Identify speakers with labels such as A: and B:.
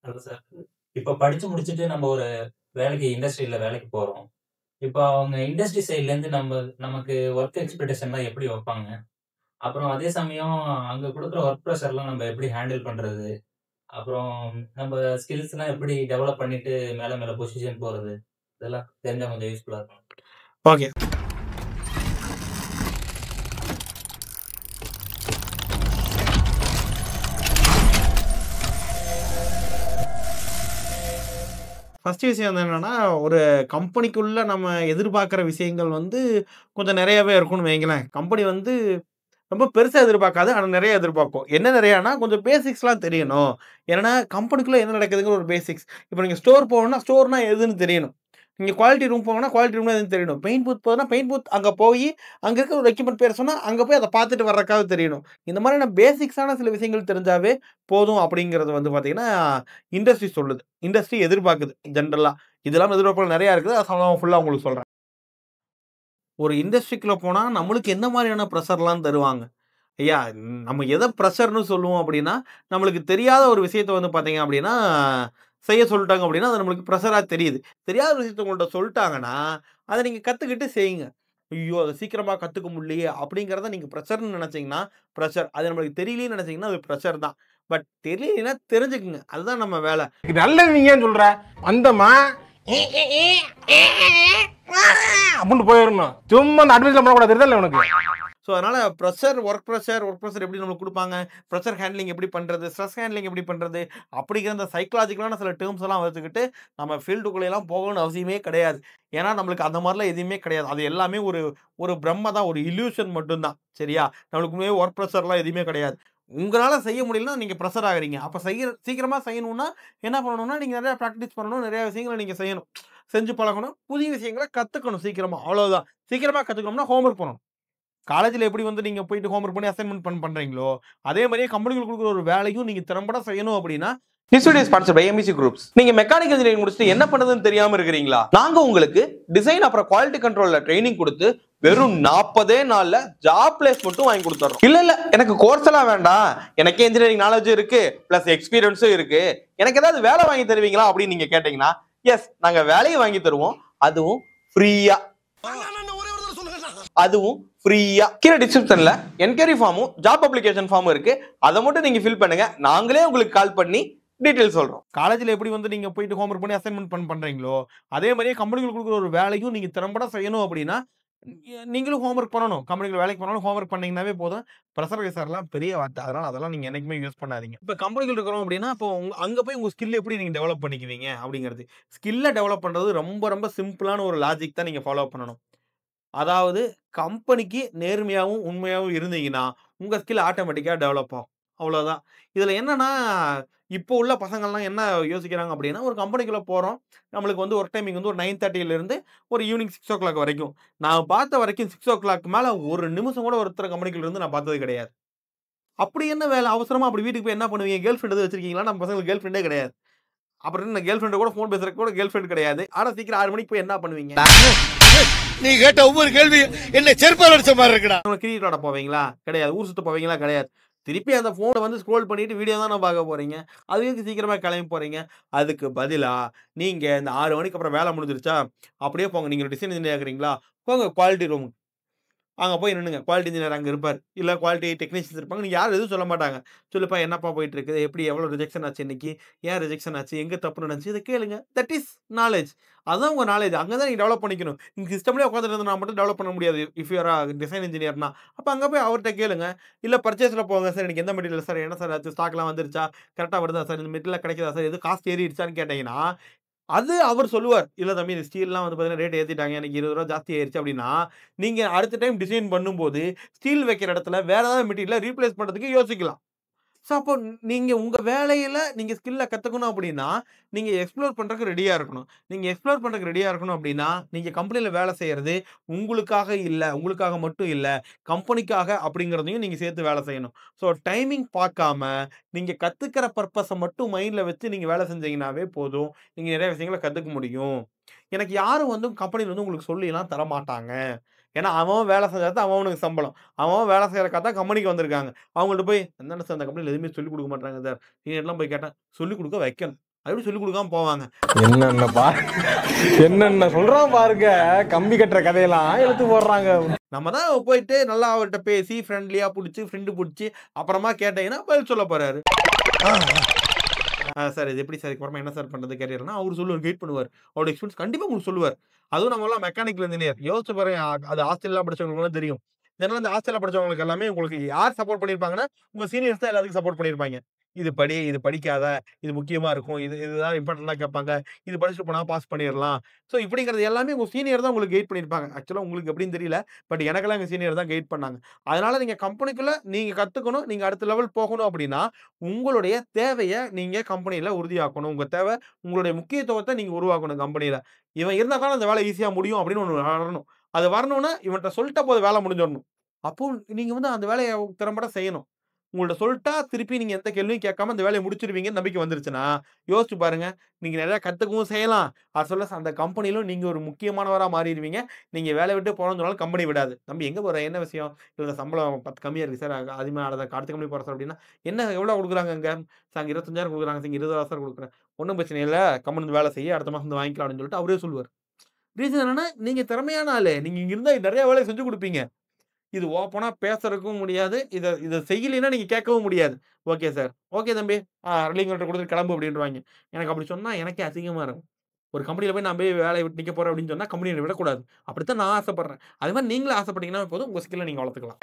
A: Hello sir. இப்ப படிச்சு முடிச்சுட்டு நம்ம ஒரு இண்டஸ்ட்ரியில வேலைக்கு போறோம். இப்ப அவங்க இண்டஸ்ட்ரி சைட்லேருந்து நமக்கு வொர்க் எக்ஸ்பெக்டேஷன்லாம் எப்படி வைப்பாங்க? அப்புறம் அதே சமயம் அங்க குடுக்குற வொர்க் ப்ரெஷர்லாம் நம்ம எப்படி ஹேண்டில் பண்றது? அப்புறம் நம்ம ஸ்கில்ஸ்லாம் எப்படி டெவலப் பண்ணிட்டு மேல மேல பொசிஷன் போறது? இதெல்லாம் தெரிஞ்சா கொஞ்சம் யூஸ்ஃபுல்லா இருக்கும்.
B: ஓகே. ஃபர்ஸ்ட் விஷயம் வந்து என்னன்னா, ஒரு கம்பெனிக்குள்ள நம்ம எதிர்பார்க்கிற விஷயங்கள் வந்து கொஞ்சம் நெறையாவே இருக்கும்னு வைங்களேன். கம்பெனி வந்து ரொம்ப பெருசா எதிர்பார்க்காது. ஆனா நெறைய எதிர்பார்க்கும். என்ன நெறையான்னா, கொஞ்சம் பேசிக்ஸ்லாம் தெரியணும். ஏன்னா, கம்பெனிக்குள்ள என்ன நடக்குதுங்கிற ஒரு பேசிக்ஸ். இப்ப நீங்க ஸ்டோர் போகணும்னா, ஸ்டோர்னா எதுன்னு தெரியணும். நீங்க குவாலிட்டி ரூம் போகணும்னா, குவாலிட்டி ரூம்னா எதுன்னு தெரியணும். பெயிண்ட் பூத் போகுதுன்னா, பெயிண்ட் பூத் அங்க போயி, அங்க இருக்க ஒரு எக்யூப்மென்ட் பேர சொன்னா, அங்க போய் அத பார்த்துட்டு வர்றதுக்காவது தெரியணும். இந்த மாதிரியான பேசிக்ஸான சில விஷயங்கள் தெரிஞ்சாவே போதும் அப்படிங்கிறது வந்து பார்த்தீங்கன்னா, இண்டஸ்ட்ரி சொல்லுது. இண்டஸ்ட்ரி எதிர்பார்க்குது ஜெனரலா. இதெல்லாம் எதிர்பார்ப்புகள் நெறையா இருக்குது. அத ஃபுல்லா உங்களுக்கு சொல்றேன். ஒரு இண்டஸ்ட்ரிக்குள்ள போனா, நம்மளுக்கு எந்த மாரியான பிரஷர்லாம் தருவாங்க? ஐயா, நம்ம எத பிரஷர்ன்னு சொல்லுவோம் அப்டின்னா, நம்மளுக்கு தெரியாத ஒரு விஷயத்த வந்து பார்த்தீங்க அப்டின்னா, செய்ய சொல்ட்டாங்க அப்டின்னா, அது நம்மளுக்கு பிரஷரா தெரியுது. தெரியாத ஒரு விஷயத்த உங்கள்ட்ட சொல்ட்டாங்கன்னா, அத நீங்க கத்துக்கிட்டு செய்யுங்க. ஐயோ! அத சீக்கிரமா கத்துக்க முடியலையே அப்டிங்கிறத நீங்க பிரஷர்ன்னு நெனச்சீங்கன்னா, பிரஷர். அது நம்மளுக்கு தெரியலன்னு நெனச்சீங்கன்னா, அது பிரஷர் தான். பட் தெரியலைன்னா தெரிஞ்சுக்குங்க. அதுதான் நம்ம வேல.
C: நல்லது நீங்க ஏன் சொல்ற வந்தமா அப்படின்னு போயிடணும். சும்மா அந்த அட்வைஸ்ல பண்ணக்கூடாது தெரியல உனக்கு.
B: அதனால ஒர்க் பிரஷர் எப்படி நம்மளுக்கு குடுப்பாங்க? பிரஷர் ஹேண்ட்லிங் எப்படி பண்றது? ஸ்ட்ரெஸ் ஹேண்ட்லிங் எப்படி பண்றது? அப்படிங்கிற அந்த சைக்காலஜிக்கலான சில டெர்ம்ஸ் எல்லாம் வச்சுக்கிட்டு, நம்ம ஃபீல்டுக்குள்ளலாம் போகணும்னு அவசியமே கிடையாது. ஏன்னா, நம்மளுக்கு அந்த மாரிலாம் எதுவுமே கிடையாது. அது எல்லாமே ஒரு ஒரு பிரம்ம தான். ஒரு இல்யூஷன் மட்டும் தான். சரியா? நம்மளுக்கு உண்மையாவே ஒர்க் பிரஷர்லாம் எதுவுமே கிடையாது. உங்களால செய்ய முடியலன்னா, நீங்க பிரஷர் ஆகுறீங்க. அப்ப சீக்கிரமா செய்யணும்னா, என்ன பண்ணணும்னா, நீங்க நெறைய பிராக்டிஸ் பண்ணணும். நெறைய விஷயங்கள நீங்க செய்யணும். செஞ்சு பழகணும். புதிய விஷயங்கள கத்துக்கணும் சீக்கிரமா. அவ்வளவுதான். சீக்கிரமா கத்துக்கணும்னா ஹோம் ஒர்க் பண்ணணும். காலேஜ்ல எப்படி வந்து நீங்க போயிட்டு ஹோம் ஒர்க் பண்ணி அசைன்மென்ட் பண்றீங்களோ, அதே மாரியே கம்பெனிகள் குடுக்குற ஒரு வேலையும் நீங்க திறம்பட செய்யணும் அப்படின்னா,
D: This video is sponsored by MEC Groups. நீங்க மெக்கானிக்கல் இன்ஜினியரிங் முடிச்சுட்டு என்ன பண்ணுதுன்னு தெரியாம இருக்கிறீங்களா? நாங்க உங்களுக்கு டிசைன் அப்புறம் குவாலிட்டி கண்ட்ரோல்ல ட்ரைனிங் கொடுத்து வெறும் 40 நாள்ல ஜாப் பிளேஸ்மெண்ட்டும் வாங்கி கொடுத்துறோம். இல்ல எனக்கு கோர்ஸ் எல்லாம் வேண்டாம். எனக்கே இன்ஜினியரிங் நாலேஜ் இருக்கு, பிளஸ் எக்ஸ்பீரியன்ஸும் இருக்கு. எனக்கு ஏதாவது வேலை வாங்கி தருவீங்களா அப்படின்னு நீங்க கேட்டீங்கன்னா, எஸ் நாங்க வேலையை வாங்கி தருவோம். அதுவும் ஃப்ரீயா. கீழே டிஸ்கிரிப்ஷன்ல என்கொயரி ஃபார்மும் ஜாப் அப்ளிகேஷன் ஃபார்மும் இருக்கு. அதை மட்டும் நீங்க ஃபில் பண்ணுங்க. நாங்களே உங்களுக்கு கால் பண்ணி டீடைல் சொல்றோம்.
B: காலேஜ்ல எப்படி வந்து நீங்க போயிட்டு ஹோம் ஒர்க் பண்ணி அசைன்மென்ட் பண்றீங்களோ, அதே மாரியே கம்பெனிகள் குடுக்குற ஒரு வேலையும் நீங்க திறம்பட செய்யணும் அப்படின்னா, நீங்களும் ஹோம் ஒர்க் பண்ணணும். கம்பெனில வேலைக்கு போனாலும் ஹோம் ஒர்க் பண்ணீங்கன்னாவே போதும். பிரஷர் கிஷர்லாம் பெரிய வார்த்தை. அதனால அதெல்லாம் நீங்க என்னைக்குமே யூஸ் பண்ணாதீங்க. இப்ப கம்பெனிகள் இருக்கிறோம் அப்படின்னா, அப்போ அங்க போய் உங்க ஸ்கில் எப்படி நீங்க டெவலப் பண்ணிக்குவீங்க அப்படிங்கிறது. ஸ்கில்ல டெவலப் பண்றது ரொம்ப ரொம்ப சிம்பிளான ஒரு லாஜிக் தான் நீங்க ஃபாலோ பண்ணணும். அதாவது கம்பெனிக்கு நேர்மையாவும், உண்மையாவும் இருந்தீங்கன்னா, உங்க ஸ்கில் ஆட்டோமேட்டிக்கா டெவலப் ஆகும். அவ்வளோதான். இதுல என்னன்னா, இப்போ உள்ள பசங்கள்லாம் என்ன யோசிக்கிறாங்க அப்டின்னா, ஒரு கம்பெனிக்குள்ள போறோம். நம்மளுக்கு வந்து ஒர்க் டைமிங் வந்து ஒரு 9:30லிருந்து ஒரு ஈவினிங் 6:00 வரைக்கும். நான் பார்த்த வரைக்கும் 6:00 மேல ஒரு நிமிஷம் கூட ஒருத்தர் கம்பெனிக்குள்ள இருந்து நான் பார்த்தது கிடையாது. அப்படி என்ன வேல? அவசரமா அப்படி வீட்டுக்கு போய் என்ன பண்ணுவீங்க? கேர்ள் ஃபிரெண்ட் எதுவும் வச்சிருக்கீங்களா? நம்ம பசங்களுக்கு கேர்ள் ஃபிரெண்டே கிடையாது. அப்புறம் என்ன கேர்ள் ஃபிரெண்ட் கூட ஃபோன் பேசுறதுக்கு கூட கேர்ள் ஃபிரெண்ட் கிடையாது. ஆனா சீக்கிரம் 6 மணிக்கு போய் என்ன பண்ணுவீங்க?
E: நீ கேட்ட ஒவ்வொரு கேள்வி என்ன செருப்பால் அடிச்ச மாதிரி இருக்குடா.
B: கிரிக்கெட் விளையாட போவீங்களா? கிடையாது. ஊர் சுத்த போவீங்களா? கிடையாது. திருப்பி அந்த ஃபோன வந்து ஸ்க்ரோல் பண்ணிட்டு வீடியோ தானே பார்க்க போறீங்க. அதுக்கு சீக்கிரமா கிளம்பி போறீங்க. அதுக்கு பதிலா நீங்க இந்த 6 மணிக்கு அப்புறம் வேலை முடிஞ்சிருச்சா? அப்படியே போங்க. நீங்க டிசைன் இன்ஜினியர் இருக்கிறீங்களா? போங்க குவாலிட்டி ரூம். அங்க போய் நின்னுங்க. குவாலிட்டி இன்ஜினியர் அங்க இருப்பாரு. இல்ல குவாலிட்டி டெக்னீஷியன்ஸ் இருப்பாங்க. நீங்க யாரும் எதுவும் சொல்ல மாட்டாங்க. "சொல்லுப்பா என்னப்பா போயிட்டு இருக்குது? எப்படி எவ்வளோ ரிஜெக்ஷன் ஆச்சு இன்னைக்கு? ஏன் ரிஜெக்ஷன் ஆச்சு? எங்க தப்பு நடந்துச்சு?" இத கேளுங்க. That is knowledge. அதான் உங்க நாலேட்ஜ். அங்க தான் நீங்க டெவலப் பண்ணிக்கணும். நீங்க சிஸ்டம்லயே உட்கார்ந்துட்டு இருந்தனா மட்டும் டெவலப் பண்ண முடியாது. If you are a design இன்ஜினியர்னா. அப்ப அங்க போய் அவர்ட்ட கேளுங்க. இல்ல பர்ச்சேஸ்ல போங்க. "சார் எனக்கு எந்த மெட்டீரியல் சார்? என்ன சார் ஆச்சு? ஸ்டாக்லாம் வந்துருச்சா? கரெக்ட்டா வருதா சார்? இந்த மெட்டீரியல் கிடைக்குதா சார்? எதுவும் காஸ்ட் ஏறிடுச்சான்னு?" கேட்டீங்கன்னா, அது அவர் சொல்லுவார். "இல்ல தம்பி இந்த ஸ்டீல்லாம் வந்து பார்த்தீங்கன்னா ரேட் ஏத்திட்டாங்க. எனக்கு ரூ. 20 ஜாஸ்தி ஆயிருச்சு." அப்படின்னா, நீங்க அடுத்த டைம் டிசைன் பண்ணும்போது, ஸ்டீல் வைக்கிற இடத்துல வேற ஏதாவது மெட்டீரியல ரீப்ளேஸ் பண்றதுக்கு யோசிக்கலாம். அப்போ நீங்க உங்க வேலையில நீங்க ஸ்கில்ல கத்துக்கணும் அப்படின்னா, நீங்க எக்ஸ்ப்ளோர் பண்றதுக்கு ரெடியா இருக்கணும். நீங்க எக்ஸ்ப்ளோர் பண்றதுக்கு ரெடியா இருக்கணும் அப்படின்னா, நீங்க கம்பெனில வேலை செய்யறது உங்களுக்காக இல்ல, உங்களுக்காக மட்டும் இல்ல, கம்பெனிக்காக அப்படிங்கிறதையும் நீங்க சேர்த்து வேலை செய்யணும். டைமிங் பார்க்காம, நீங்க கத்துக்கிற பர்ப்பஸ மட்டும் மைண்ட்ல வச்சு நீங்க வேலை செஞ்சீங்கன்னாவே போதும். நீங்க நிறைய விஷயங்கள கத்துக்க முடியும். எனக்கு யாரும் வந்து கம்பெனில வந்து உங்களுக்கு சொல்லிலாம் தரமாட்டாங்க. ஏன்னா, அவன் வேலை செஞ்சா தான் அவனுக்கு சம்பளம். அவன் வேலை செய்றதுக்காக தான் கம்பெனிக்கு வந்திருக்காங்க. அவங்கள்ட்ட போய் "இந்தாண்ட சார் அந்த கம்பெனில எதுவுமே சொல்லிக் குடுக்க மாட்றாங்க சார்." சீனியர்லாம் போய் கேட்டா, சொல்லிக் குடுக்க வைக்கணும். அது எப்படி சொல்லிக் கொடுக்காம போவாங்க?
C: என்னென்ன சொல்றான் பாருங்க, கம்பி கட்டுற கதையெல்லாம் எடுத்து போடுறாங்க.
B: நம்ம தான் போயிட்டு நல்லா அவர்கிட்ட பேசி ஃப்ரெண்ட்லியா பிடிச்சி ஃப்ரெண்டு பிடிச்சி அப்புறமா கேட்டீங்கன்னா பதில் சொல்ல போறாரு. சார் இது எப்படி சார் அப்புறமா என்ன சார் பண்றது கேட்டீங்கன்னா அவர் சொல்லுவார், கைட் பண்ணுவார். அவரோட எக்ஸ்பீரியன்ஸ் கண்டிப்பா உங்களுக்கு சொல்லுவார். அதுவும் நம்ம எல்லாம் மெக்கானிக்கல் இன்ஜினியர் யோசிச்சு பாருங்க. அது ஹாஸ்டல்லாம் படிச்சவங்களுக்கு தெரியும். ஏன்னா இந்த ஹாஸ்டல்ல படிச்சவங்களுக்கு எல்லாமே உங்களுக்கு யார் சப்போர்ட் பண்ணியிருப்பாங்கன்னா உங்க சீனியர்ஸ் தான் எல்லாத்துக்கும் சப்போர்ட் பண்ணியிருப்பாங்க. இது படி, இது படிக்காத, இது முக்கியமா இருக்கும், இதுதான் இம்பார்ட்டன்டா கேட்பாங்க, இது படிச்சுட்டு போனா பாஸ் பண்ணிடலாம். ஸோ இப்படிங்கிறது எல்லாமே உங்க சீனியர் தான் உங்களுக்கு கைட் பண்ணியிருப்பாங்க. ஆக்சுவலா உங்களுக்கு எப்படின்னு தெரியல. பட் எனக்கெல்லாம் எங்க சீனியர் தான் கைட் பண்ணாங்க. அதனால நீங்க கம்பெனிக்குள்ள நீங்க கத்துக்கணும், நீங்க அடுத்த லெவல் போகணும் அப்படின்னா உங்களுடைய தேவைய நீங்க கம்பெனியில உறுதியாக்கணும். உங்க தேவை உங்களுடைய முக்கியத்துவத்த நீங்க உருவாக்கணும் கம்பெனியில. இவன் இருந்தா தான் அந்த வேலை ஈஸியா முடியும் அப்படின்னு ஒண்ணு வரணும். அது வரணும்னா இவன்ட்ட சொல்லிட்ட போது வேலை முடிஞ்சிடணும். அப்போ நீங்க வந்து அந்த வேலைய திறம்பட செய்யணும். உங்கள்ட்ட சொல்ட்டா திருப்பி நீங்க எந்த கேள்வியும் கேட்காம அந்த வேலைய முடிச்சிருவீங்கன்னு நம்பிக்கை வந்துருச்சுன்னா, யோசிச்சு பாருங்க. நீங்க நெறைய கத்துக்கவும் செய்யலாம். அது சொல்ல அந்த கம்பெனியிலும் நீங்க ஒரு முக்கியமானவரா மாறிருவீங்க. நீங்க வேலைய விட்டு போறோம்னு சொன்னாலும் கம்பெனி விடாது. "தம்பி எங்க போற? என்ன விஷயம்?" "இல்ல சம்பளம் 10 கம்மியா இருக்கு சார். அதிகமா அடுத்த கம்பெனி போறேன் சார்" அப்படின்னா, "என்ன எவ்வளோ குடுக்குறாங்க அங்க?" "சார் அங்க 25,000 குடுக்குறாங்க சார். இங்க 20,000 சார் குடுக்குறேன்." "ஒண்ணும் பிரச்சனை இல்ல. கம்முனு இருந்து வேலை செய்யி. அடுத்த மாசம் வந்து வாங்கிக்கலாம்" அப்படின்னு சொல்லிட்டு அவரே சொல்லுவாரு. ரீசன் என்னன்னா, நீங்க திறமையான ஆளு. நீங்க இங்க இருந்தா நெறைய வேலைய செஞ்சு குடுப்பீங்க. இது ஓப்பனா பேசறதுக்கும் முடியாது. இத செய்யலைன்னா நீங்க கேட்கவும் முடியாது. "Okay sir. ஓகே தம்பி. ரிலீவிங் லெட்டர் குடுத்துட்டு கிளம்பு" அப்படின்ருவாய்ங்க. எனக்கு அப்படி சொன்னா எனக்கே அசிங்கமா இருக்கும். ஒரு கம்பெனில போய் நான் போய் வேலைய விட்டு நிக்க போறேன் அப்படின்னு சொன்னா கம்பெனி என்ன விடக்கூடாது. அப்படித்தான் நான் ஆசைப்படுறேன். அது மாரி நீங்களும் ஆசைப்பட்டீங்கன்னா போதும் உங்க ஸ்கில்ல நீங்க வளர்த்துக்கலாம்.